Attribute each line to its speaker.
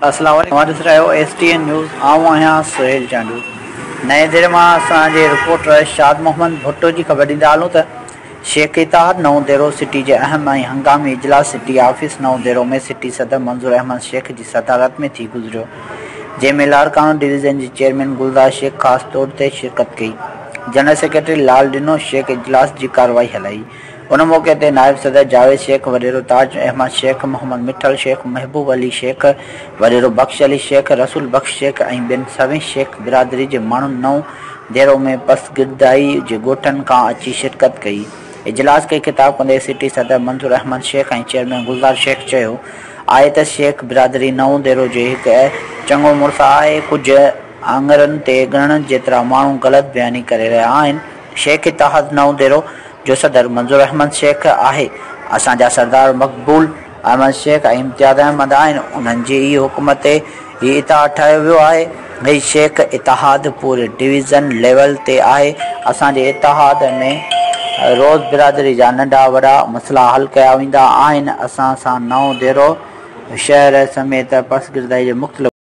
Speaker 1: अस्सलाम वालेकुम SDN news आऊं सोहेल चांडू नए देर में असांजे रिपोर्टर शाद मोहम्मद भुट्टो की खबर ॾींदा हलूं त शेख इत्तेहाद नओं देरो सिटी के अहम ऐं हंगामी इजलास सिटी ऑफिस नओं देरो में सिटी सदर मंजूर अहमद शेख की सदारत में थी गुजरियो, जैमें लाड़कानो डिवीज़न के चेयरमैन गुलजार शेख खास तौर पर शिरकत कई। जनरल सेक्रेटरी लाल डिनो शेख इजलास की कार्रवाई हलाई। उन मौके ते नायब सदर जावेद शेख, वडेरो ताज अहमद शेख, मोहम्मद मिठल शेख, महबूब अली शेख, वडेरो बख्श अली शेख, रसूल बख्श शेख और बिन सभी शेख बिरादरी के मानू नौ देरो में पसगिरदाई के गोठन का अची शिरकत कई। इजलास के खिताब कंदे सिटी सदर मंजूर अहमद शेख और चेयरमैन गुलजार शेख चयो आए त शेख बिरादरी नौ देरो जो एक चंगो मुड़स है। कुछ आंगरन ते गणन जेतरा मानू गलत बयानी करे रहा आन। शेख इत्तेहाद नौ देरो जो सदर मंजूर अहमद शेख है। असांजा सरदार मकबूल अहमद शेख और इम्तियाज़ अहमद आन। उन्हनि हुकूमत ही इत्तेहाद ठाहियो वियो आहे। ही शेख इत्तेहाद पूरे डिवीज़न लेवल ते आहे। असांजे इत्तेहाद में रोज़ बिरादरी जा नंढा वॾा मसला हल कया वेंदा आहिनि। असां सां नओं देरो शहर समेत पसगिरदाई जे मुख़्तलिफ़